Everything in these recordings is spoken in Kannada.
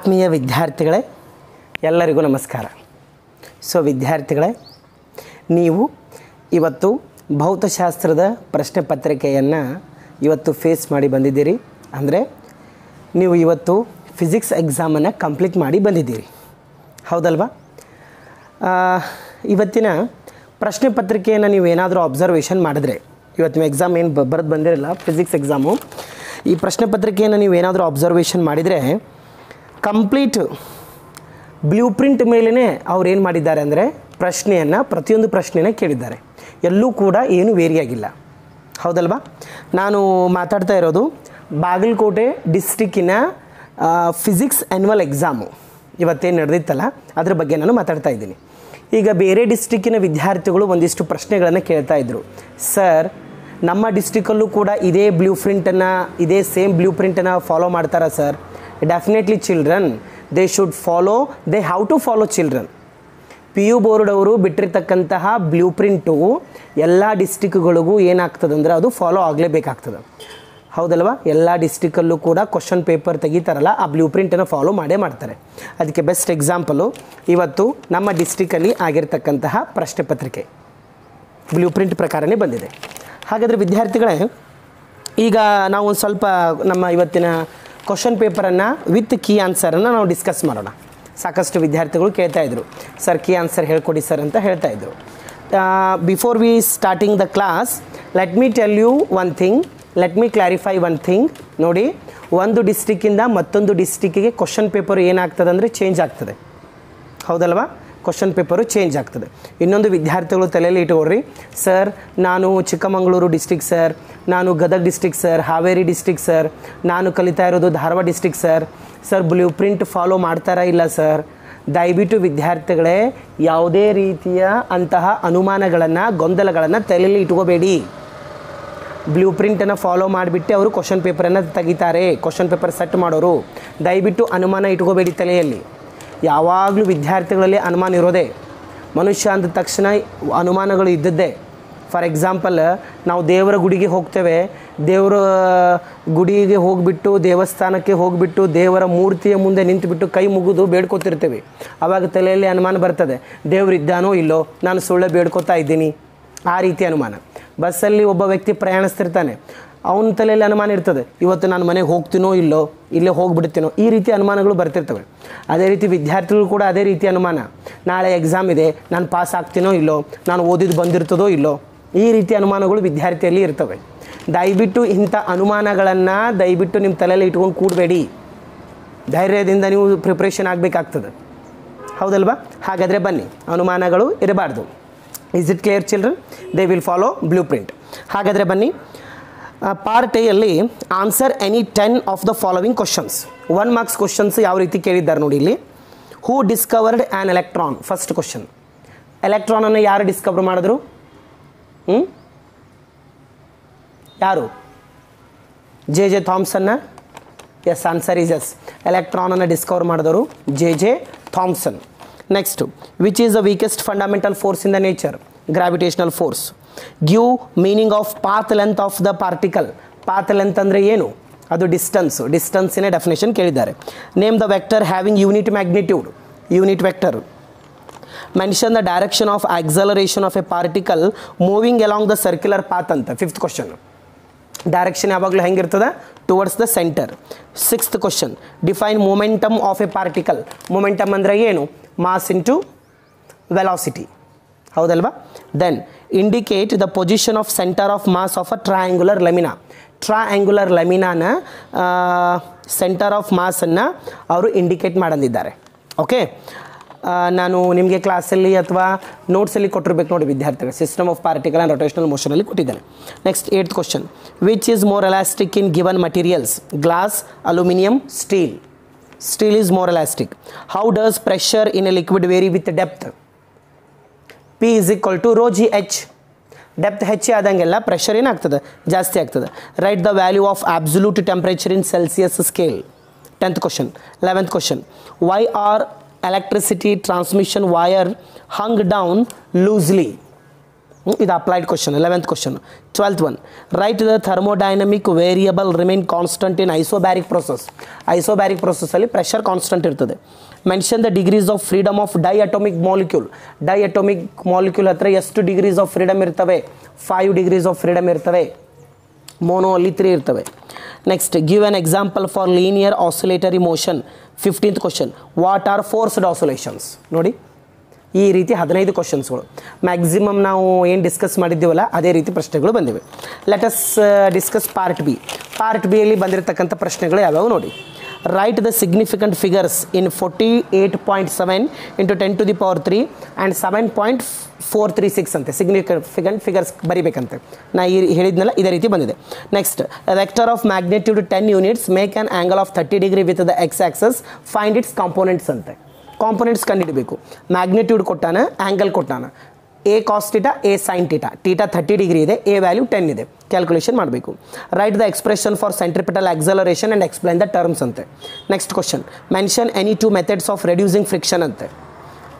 ಆತ್ಮೀಯ ವಿದ್ಯಾರ್ಥಿಗಳೇ, ಎಲ್ಲರಿಗೂ ನಮಸ್ಕಾರ. ಸೊ ವಿದ್ಯಾರ್ಥಿಗಳೇ, ನೀವು ಇವತ್ತು ಭೌತಶಾಸ್ತ್ರದ ಪ್ರಶ್ನೆ ಪತ್ರಿಕೆಯನ್ನು ಇವತ್ತು ಫೇಸ್ ಮಾಡಿ ಬಂದಿದ್ದೀರಿ. ಅಂದರೆ ನೀವು ಇವತ್ತು ಫಿಸಿಕ್ಸ್ ಎಕ್ಸಾಮನ್ನು ಕಂಪ್ಲೀಟ್ ಮಾಡಿ ಬಂದಿದ್ದೀರಿ, ಹೌದಲ್ವಾ? ಇವತ್ತಿನ ಪ್ರಶ್ನೆ ಪತ್ರಿಕೆಯನ್ನು ನೀವು ಏನಾದರೂ ಅಬ್ಸರ್ವೇಷನ್ ಮಾಡಿದ್ರೆ, ಇವತ್ತಿನ ಎಕ್ಸಾಮ್ ಏನು ಬರೆದು ಬಂದಿರಲ್ಲ ಫಿಸಿಕ್ಸ್ ಎಕ್ಸಾಮು, ಈ ಪ್ರಶ್ನೆ ಪತ್ರಿಕೆಯನ್ನು ನೀವು ಏನಾದರೂ ಅಬ್ಸರ್ವೇಷನ್ ಮಾಡಿದರೆ ಕಂಪ್ಲೀಟ್ ಬ್ಲೂ ಪ್ರಿಂಟ್ ಮೇಲೇ ಅವ್ರು ಏನು ಮಾಡಿದ್ದಾರೆ ಅಂದರೆ ಪ್ರತಿಯೊಂದು ಪ್ರಶ್ನೆಯನ್ನು ಕೇಳಿದ್ದಾರೆ. ಎಲ್ಲೂ ಕೂಡ ಏನು ವೇರಿಯಾಗಿಲ್ಲ, ಹೌದಲ್ವಾ? ನಾನು ಮಾತಾಡ್ತಾ ಇರೋದು ಬಾಗಲಕೋಟೆ ಡಿಸ್ಟಿಕ್ಕಿನ ಫಿಸಿಕ್ಸ್ ಆ್ಯನ್ಯುವಲ್ ಎಕ್ಸಾಮು ಇವತ್ತೇನು ನಡೆದಿತ್ತಲ್ಲ ಅದ್ರ ಬಗ್ಗೆ ನಾನು ಮಾತಾಡ್ತಾ ಇದ್ದೀನಿ. ಈಗ ಬೇರೆ ಡಿಸ್ಟಿಕ್ಕಿನ ವಿದ್ಯಾರ್ಥಿಗಳು ಒಂದಿಷ್ಟು ಪ್ರಶ್ನೆಗಳನ್ನು ಕೇಳ್ತಾ ಇದ್ದರು. ಸರ್, ನಮ್ಮ ಡಿಸ್ಟಿಕಲ್ಲೂ ಕೂಡ ಇದೇ ಸೇಮ್ ಬ್ಲೂ ಪ್ರಿಂಟನ್ನು ಫಾಲೋ ಮಾಡ್ತಾರಾ sir? Definitely children, they have to follow children. PU board ಅವರು ಬಿಟ್ಟಿರ್ತಕ್ಕಂತಹ ಬ್ಲೂ ಪ್ರಿಂಟು ಎಲ್ಲ ಡಿಸ್ಟಿಕ್ಗಳಿಗೂ ಏನಾಗ್ತದೆ ಅಂದರೆ ಅದು ಫಾಲೋ ಆಗಲೇಬೇಕಾಗ್ತದೆ, ಹೌದಲ್ವಾ? ಎಲ್ಲ ಡಿಸ್ಟಿಕಲ್ಲೂ ಕೂಡ ಕ್ವಶನ್ ಪೇಪರ್ ತೆಗಿತಾರಲ್ಲ, ಆ ಬ್ಲೂ ಪ್ರಿಂಟನ್ನು ಫಾಲೋ ಮಾಡೇ ಮಾಡ್ತಾರೆ. ಅದಕ್ಕೆ ಬೆಸ್ಟ್ ಎಕ್ಸಾಂಪಲು ಇವತ್ತು ನಮ್ಮ ಡಿಸ್ಟಿಕಲ್ಲಿ ಆಗಿರ್ತಕ್ಕಂತಹ ಪ್ರಶ್ನೆ ಪತ್ರಿಕೆ ಬ್ಲೂ ಪ್ರಿಂಟ್ ಪ್ರಕಾರನೇ ಬಂದಿದೆ. ಹಾಗಾದರೆ ವಿದ್ಯಾರ್ಥಿಗಳೇ, ಈಗ ನಾವು ಒಂದು ಸ್ವಲ್ಪ ನಮ್ಮ ಇವತ್ತಿನ ಕ್ವಶನ್ ಪೇಪರನ್ನು ವಿತ್ ಕೀ ಆನ್ಸರನ್ನು ನಾವು ಡಿಸ್ಕಸ್ ಮಾಡೋಣ. ಸಾಕಷ್ಟು ವಿದ್ಯಾರ್ಥಿಗಳು ಕೇಳ್ತಾಯಿದ್ರು, ಸರ್ ಕೀ ಆನ್ಸರ್ ಹೇಳ್ಕೊಡಿ ಸರ್ ಅಂತ ಹೇಳ್ತಾಯಿದ್ರು. Before we starting the class, let me tell you one thing, let me clarify one thing. ನೋಡಿ, ಒಂದು ಡಿಸ್ಟಿಕ್ಕಿಂದ ಮತ್ತೊಂದು ಡಿಸ್ಟಿಕ್ಕಿಗೆ ಕ್ವಶನ್ ಪೇಪರ್ ಏನಾಗ್ತದೆ ಅಂದರೆ ಚೇಂಜ್ ಆಗ್ತದೆ, ಹೌದಲ್ವಾ? ಕ್ವಶನ್ ಪೇಪರು ಚೇಂಜ್ ಆಗ್ತದೆ. ಇನ್ನೊಂದು ವಿದ್ಯಾರ್ಥಿಗಳು ತಲೆಯಲ್ಲಿ ಇಟ್ಕೊಳ್ರಿ, ಸರ್ ನಾನು ಚಿಕ್ಕಮಗಳೂರು ಡಿಸ್ಟಿಕ್ ಸರ್, ನಾನು Gadag district sir, Haveri district sir, ನಾನು ಕಲಿತಾ ಇರೋದು Dharwad district sir, blue print follow ಮಾಡ್ತಾರಾ ಇಲ್ಲ ಸರ್? ದಯವಿಟ್ಟು ವಿದ್ಯಾರ್ಥಿಗಳೇ, ಯಾವುದೇ ರೀತಿಯ ಅಂತಹ ಅನುಮಾನಗಳನ್ನು, ಗೊಂದಲಗಳನ್ನು ತಲೆಯಲ್ಲಿ ಇಟ್ಕೋಬೇಡಿ. ಬ್ಲೂ ಪ್ರಿಂಟನ್ನು ಫಾಲೋ ಮಾಡಿಬಿಟ್ಟು ಅವರು ಕ್ವಶನ್ ಪೇಪರನ್ನು ತೆಗಿತಾರೆ, ಕ್ವಶನ್ ಪೇಪರ್ ಸೆಟ್ ಮಾಡೋರು. ದಯವಿಟ್ಟು ಅನುಮಾನ ಇಟ್ಕೋಬೇಡಿ ತಲೆಯಲ್ಲಿ. ಯಾವಾಗಲೂ ವಿದ್ಯಾರ್ಥಿಗಳಲ್ಲಿ ಅನುಮಾನ ಇರೋದೇ, ಮನುಷ್ಯ ಅಂದ ತಕ್ಷಣ ಅನುಮಾನಗಳು ಇದ್ದದ್ದೇ. ಫಾರ್ ಎಕ್ಸಾಂಪಲ್, ನಾವು ದೇವರ ಗುಡಿಗೆ ಹೋಗ್ತೇವೆ, ದೇವರ ಗುಡಿಗೆ ಹೋಗಿಬಿಟ್ಟು, ದೇವಸ್ಥಾನಕ್ಕೆ ಹೋಗಿಬಿಟ್ಟು, ದೇವರ ಮೂರ್ತಿಯ ಮುಂದೆ ನಿಂತುಬಿಟ್ಟು ಕೈ ಮುಗಿದು ಬೇಡ್ಕೋತಿರ್ತೇವೆ. ಆವಾಗ ತಲೆಯಲ್ಲಿ ಅನುಮಾನ ಬರ್ತದೆ, ದೇವರಿದ್ದಾನೋ ಇಲ್ಲೋ, ನಾನು ಸುಳ್ಳೆ ಬೇಡ್ಕೋತಾ ಇದ್ದೀನಿ, ಆ ರೀತಿ ಅನುಮಾನ. ಬಸ್ಸಲ್ಲಿ ಒಬ್ಬ ವ್ಯಕ್ತಿ ಪ್ರಯಾಣಿಸ್ತಿರ್ತಾನೆ, ಅವನ ತಲೆಯಲ್ಲಿ ಅನುಮಾನ ಇರ್ತದೆ, ಇವತ್ತು ನಾನು ಮನೆಗೆ ಹೋಗ್ತೀನೋ ಇಲ್ಲೋ, ಇಲ್ಲೇ ಹೋಗಿಬಿಡ್ತೀನೋ, ಈ ರೀತಿ ಅನುಮಾನಗಳು ಬರ್ತಿರ್ತವೆ. ಅದೇ ರೀತಿ ವಿದ್ಯಾರ್ಥಿಗಳು ಕೂಡ ಅದೇ ರೀತಿ ಅನುಮಾನ, ನಾಳೆ ಎಕ್ಸಾಮ್ ಇದೆ, ನಾನು ಪಾಸ್ ಆಗ್ತೀನೋ ಇಲ್ಲೋ, ನಾನು ಓದಿದ್ದು ಬಂದಿರ್ತದೋ ಇಲ್ಲೋ, ಈ ರೀತಿ ಅನುಮಾನಗಳು ವಿದ್ಯಾರ್ಥಿಯಲ್ಲಿ ಇರ್ತವೆ. ದಯವಿಟ್ಟು ಇಂಥ ಅನುಮಾನಗಳನ್ನು ದಯವಿಟ್ಟು ನಿಮ್ಮ ತಲೆಯಲ್ಲಿ ಇಟ್ಕೊಂಡು ಕೂಡಬೇಡಿ. ಧೈರ್ಯದಿಂದ ನೀವು ಪ್ರಿಪ್ರೇಷನ್ ಆಗಬೇಕಾಗ್ತದೆ, ಹೌದಲ್ವಾ? ಹಾಗಾದರೆ ಬನ್ನಿ, ಅನುಮಾನಗಳು ಇರಬಾರ್ದು. Is it clear children? They will follow blueprint. ಹಾಗಾದರೆ ಬನ್ನಿ, ಪಾರ್ಟ್ ಎಯಲ್ಲಿ answer any 10 of the following questions. 1 marks questions ಯಾವ ರೀತಿ ಕೇಳಿದ್ದಾರೆ ನೋಡಿ ಇಲ್ಲಿ. Who discovered an electron? First question, ಎಲೆಕ್ಟ್ರಾನನ್ನು ಯಾರು ಡಿಸ್ಕವರ್ ಮಾಡಿದ್ರು? ಯಾರು? ಜೆ ಥಾಮ್ಸನ್ನ? Yes, answer is yes. ಎಲೆಕ್ಟ್ರಾನನ್ನು ಡಿಸ್ಕವರ್ ಮಾಡಿದವರು J Thomson. Next, which is the weakest fundamental force in the nature? Gravitational force. Give meaning of path length of the particle. Path length ಅಂದರೆ ಏನು? ಅದು ಡಿಸ್ಟನ್ಸಿನ ಡೆಫಿನೇಷನ್ ಕೇಳಿದ್ದಾರೆ. Name the vector having unit magnitude. Unit vector. Mention the direction of acceleration of a particle moving along the circular path ಅಂತ. 5th question. ಡೈರೆಕ್ಷನ್ ಯಾವಾಗಲೂ ಹೆಂಗಿರ್ತದೆ? Towards the centre. 6th question, define momentum of a particle. Momentum ಅಂದರೆ ಏನು? ಮಾಸ್ ಇಂಟು ವೆಲಾಸಿಟಿ, ಹೌದಲ್ವಾ? Then indicate the position of centre of mass of a triangular lamina. ಟ್ರಯಾಂಗ್ಯುಲರ್ ಲೆಮಿನಾನ ಸೆಂಟರ್ ಆಫ್ ಮಾಸನ್ನು ಅವರು ಇಂಡಿಕೇಟ್ ಮಾಡಂದಿದ್ದಾರೆ. ಓಕೆ, ನಾನು ನಿಮಗೆ ಕ್ಲಾಸಲ್ಲಿ ಅಥವಾ ನೋಟ್ಸಲ್ಲಿ ಕೊಟ್ಟಿರ್ಬೇಕು ನೋಡಿ ವಿದ್ಯಾರ್ಥಿಗಳು. System of particle and rotational ಮೋಷನಲ್ಲಿ ಕೊಟ್ಟಿದ್ದಾನೆ. Next 8th question, which is more elastic in given materials? Glass, aluminium, steel. Steel is more elastic. How does pressure in a liquid vary with depth? P is equal to rho g h. Depth ಹೆಚ್ಚೆ ಆದಂಗೆಲ್ಲ ಪ್ರೆಷರ್ ಏನಾಗ್ತದೆ? ಜಾಸ್ತಿ ಆಗ್ತದೆ. Write the value of absolute temperature in Celsius scale. 10th question. 11th question, why are electricity transmission wire hang down loosely? ಇದು applied question 11th question 12th one write the thermodynamic variable remain constant in isobaric process isobaric ಪ್ರೊಸೆಸ್ಸಲ್ಲಿ ಪ್ರೆಷರ್ ಕಾನ್ಸ್ಟಂಟ್ ಇರ್ತದೆ mention the degrees of freedom of diatomic molecule ಹತ್ರ ಎಷ್ಟು ಡಿಗ್ರೀಸ್ ಆಫ್ ಫ್ರೀಡಮ್ ಇರ್ತವೆ 5 ಡಿಗ್ರೀಸ್ ಆಫ್ ಫ್ರೀಡಮ್ ಇರ್ತವೆ ಮೋನೋ ಅಲ್ಲಿ 3 ಇರ್ತವೆ next give an example for linear oscillatory motion 15th question what are forced oscillations ನೋಡಿ ಈ ರೀತಿ 15 ಕ್ವಶನ್ಸ್ಗಳು ಮ್ಯಾಕ್ಸಿಮಮ್ ನಾವು ಏನು ಡಿಸ್ಕಸ್ ಮಾಡಿದ್ದೀವಲ್ಲ ಅದೇ ರೀತಿ ಪ್ರಶ್ನೆಗಳು ಬಂದಿವೆ ಲೆಟ್ ಅಸ್ ಡಿಸ್ಕಸ್ ಪಾರ್ಟ್ ಬಿಯಲ್ಲಿ ಬಂದಿರತಕ್ಕಂಥ ಪ್ರಶ್ನೆಗಳು ಯಾವ್ಯಾವು ನೋಡಿ right the significant figures in 48.7 into 10 to the power 3 and 7.436 ಅಂತೆ ಸಿಗ್ನಿಫಿಕೆಂಟ್ ಫಿಗರ್ಸ್ ಬರಿಬೇಕಂತೆ ನಾ ಈ ಹೇಳಿದ್ನಲ್ಲ ಇದೇ ರೀತಿ ಬಂದಿದೆ next vector of magnitude 10 units make an angle of 30 degree with the x axis find its components ಅಂತೆ ಕಾಂಪೋನೆಂಟ್ಸ್ ಕಂಡುಹಿಡಬೇಕು ಮ್ಯಾಗ್ನಿಟ್ಯೂಡ್ ಕೊಟ್ಟಾನ ಆ್ಯಂಗಲ್ ಕೊಟ್ಟಾನ A cos theta A sine theta 30 degree ಇದೆ ಎ ವ್ಯಾಲ್ಯೂ 10 ಇದೆ ಕ್ಯಾಲ್ಕುಲೇಷನ್ ಮಾಡಬೇಕು write the expression for centripetal acceleration and explain the terms ಅಂತೆ next question mention any 2 methods of reducing friction ಅಂತೆ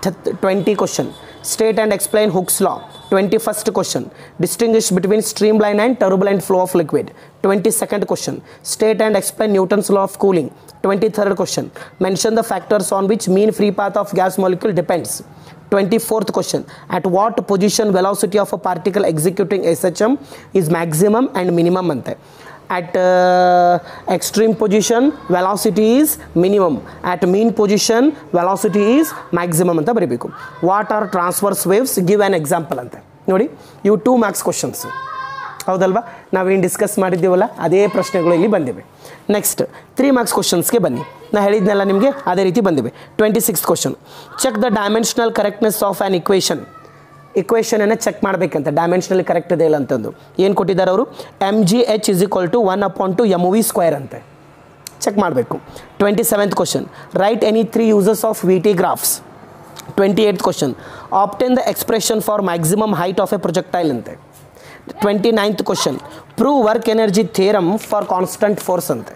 20 question state and explain Hooke's law 21st question distinguish between streamline and turbulent flow of liquid 22nd question state and explain Newton's law of cooling 23rd question mention the factors on which mean free path of gas molecule depends 24th question at what position velocity of a particle executing SHM is maximum and minimum ante at extreme position velocity is minimum at mean position velocity is maximum anta baribeku what are transverse waves give an example ante ನೋಡಿ ಇವು 2 marks questions ಹೌದಲ್ವಾ ನಾವೇನು ಡಿಸ್ಕಸ್ ಮಾಡಿದ್ದೀವಲ್ಲ ಅದೇ ಪ್ರಶ್ನೆಗಳು ಇಲ್ಲಿ ಬಂದಿವೆ ನೆಕ್ಸ್ಟ್ 3 marks ಕ್ವಶನ್ಸ್ಗೆ ಬನ್ನಿ ನಾ ಹೇಳಿದ್ನಲ್ಲ ನಿಮಗೆ ಅದೇ ರೀತಿ ಬಂದಿವೆ 26th question check the dimensional correctness of an ಇಕ್ವೇಷನನ್ನು ಚೆಕ್ ಮಾಡಬೇಕಂತ ಡೈಮೆನ್ಷನಲಿ ಕರೆಕ್ಟ್ ಇದೆ ಇಲ್ಲ ಅಂತಂದು ಏನು ಕೊಟ್ಟಿದ್ದಾರೆ ಅವರು mgh = 1/2 mv² ಅಂತೆ ಚೆಕ್ ಮಾಡಬೇಕು 27th question write any 3 uses of VT graphs 28th question obtain the expression for maximum height of a projectile ಅಂತೆ 29th question prove work energy theorem for constant force ante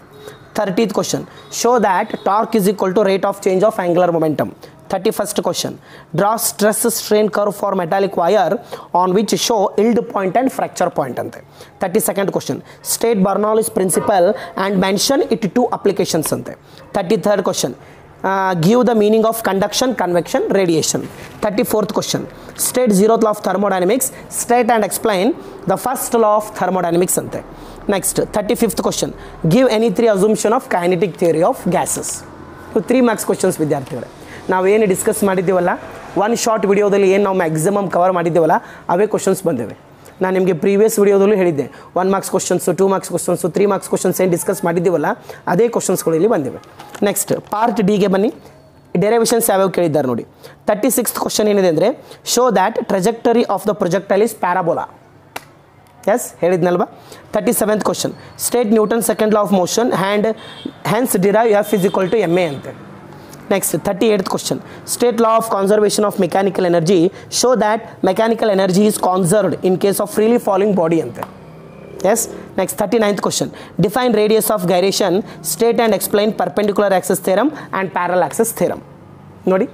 30th question show that torque is equal to rate of change of angular momentum 31st question draw stress strain curve for metallic wire on which show yield point and fracture point ante 32nd question state Bernoulli's principle and mention it to applications ante 33rd question give the meaning of conduction, convection, radiation. 34th question state 0th law of thermodynamics state and explain the first law of thermodynamics ante next 35th question give any 3 assumption of kinetic theory of gases 3 marks questions ವಿದ್ಯಾರ್ಥಿಗಳೇ ನಾವೇನು ಡಿಸ್ಕಸ್ ಮಾಡಿದ್ದೀವಲ್ಲ ಒನ್ ಶಾರ್ಟ್ ವಿಡಿಯೋದಲ್ಲಿ ಏನು ನಾವು ಮ್ಯಾಕ್ಸಿಮಮ್ ಕವರ್ ಮಾಡಿದ್ದೀವಲ್ಲ ಅವೇ ಕ್ವಶನ್ಸ್ ಬಂದಿವೆ ನಾನು ನಿಮಗೆ ಪ್ರೀವಿಯಸ್ ವಿಡಿಯೋದಲ್ಲೂ ಹೇಳಿದ್ದೆ 1 marks questions 2 marks questions 3 marks questions ಏನು ಡಿಸ್ಕಸ್ ಮಾಡಿದ್ದೀವಲ್ಲ ಅದೇ ಕ್ವಶನ್ಸ್ಗಳು ಇಲ್ಲಿ ಬಂದಿವೆ ನೆಕ್ಸ್ಟ್ ಪಾರ್ಟ್ ಡಿಗೆ ಬನ್ನಿ ಡೆರಿವೇಷನ್ಸ್ ಯಾವ್ಯಾವ ಕೇಳಿದ್ದಾರೆ ನೋಡಿ 36th ಕ್ವಶನ್ ಏನಿದೆ ಅಂದರೆ show that trajectory of the projectile is parabola ಎಸ್ ಹೇಳಿದ್ನಲ್ವಾ 37th question state Newton second law of motion and hence derive F = ma ಅಂತೆ next 38th question state law of conservation of mechanical energy show that mechanical energy is conserved in case of freely falling body ante yes next 39th question define radius of gyration state and explain perpendicular axis theorem and parallel axis theorem ನೋಡಿ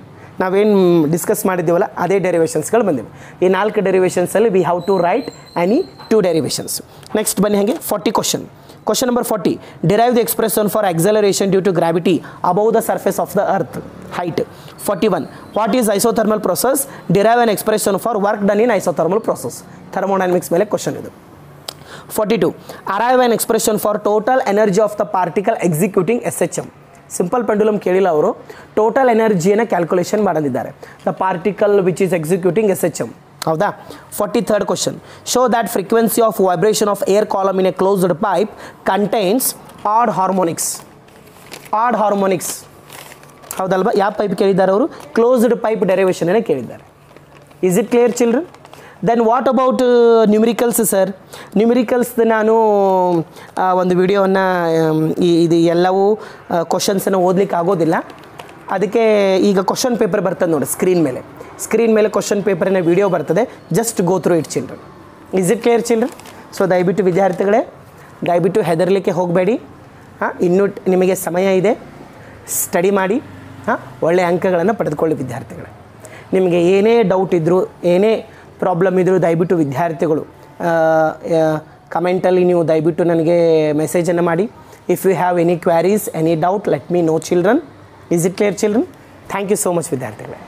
ನಾವೇನು ಡಿಸ್ಕಸ್ ಮಾಡಿದ್ದೀವಲ್ಲ ಅದೇ ಡೆರಿವೇಷನ್ಸ್ಗಳು ಬಂದಿವೆ ಈ 4 ಡೆರಿವೇಷನ್ಸಲ್ಲಿ we have to write any 2 derivations next ಬನ್ನಿ ಹಾಗೆ 40 question Question number 40 derive the expression for acceleration due to gravity above the surface of the earth height 41 what is isothermal process derive an expression for work done in isothermal process thermodynamics ಮೇಲೆ ಕ್ವಶನ್ ಇದು 42 arrive an expression for total energy of the particle executing SHM simple pendulum ಕೇಳಿಲ್ಲ ಅವರು ಟೋಟಲ್ ಎನರ್ಜಿಯನ್ನು ಕ್ಯಾಲ್ಕುಲೇಷನ್ ಮಾಡಲಿದ್ದಾರೆ the particle which is executing SHM ಹೌದಾ 43rd question show that frequency of vibration of air column in a closed pipe contains odd harmonics ಹೌದಲ್ವಾ ಯಾವ ಪೈಪ್ ಕೇಳಿದ್ದಾರೆ ಅವರು ಕ್ಲೋಸ್ಡ್ ಪೈಪ್ ಡೆರಿವೇಷನನ್ನು ಕೇಳಿದ್ದಾರೆ is it clear children then what about numericals sir numericals ನಾನು ಒಂದು ವಿಡಿಯೋವನ್ನು ಇದು ಎಲ್ಲವೂ ಕ್ವಶನ್ಸನ್ನು ಓದಲಿಕ್ಕೆ ಆಗೋದಿಲ್ಲ ಅದಕ್ಕೆ ಈಗ ಕ್ವಶನ್ ಪೇಪರ್ ಬರ್ತದೆ ನೋಡಿ ಸ್ಕ್ರೀನ್ ಮೇಲೆ ಕ್ವಶನ್ ಪೇಪರಿನ ವಿಡಿಯೋ ಬರ್ತದೆ just go through it children is it clear children so ದಯವಿಟ್ಟು ವಿದ್ಯಾರ್ಥಿಗಳೇ ದಯವಿಟ್ಟು ಹೆದರಲಿಕ್ಕೆ ಹೋಗಬೇಡಿ ಇನ್ನೂ ನಿಮಗೆ ಸಮಯ ಇದೆ ಸ್ಟಡಿ ಮಾಡಿ ಒಳ್ಳೆಯ ಅಂಕಗಳನ್ನು ಪಡೆದುಕೊಳ್ಳಿ ವಿದ್ಯಾರ್ಥಿಗಳೇ ನಿಮಗೆ ಏನೇ ಡೌಟ್ ಇದ್ದರೂ ಏನೇ ಪ್ರಾಬ್ಲಮ್ ಇದ್ದರೂ ದಯವಿಟ್ಟು ವಿದ್ಯಾರ್ಥಿಗಳು ಕಮೆಂಟಲ್ಲಿ ನೀವು ದಯವಿಟ್ಟು ನನಗೆ ಮೆಸೇಜನ್ನು ಮಾಡಿ. If you have any queries, any doubt, let me know children. Is it clear children? Thank you so much ವಿದ್ಯಾರ್ಥಿಗಳೇ.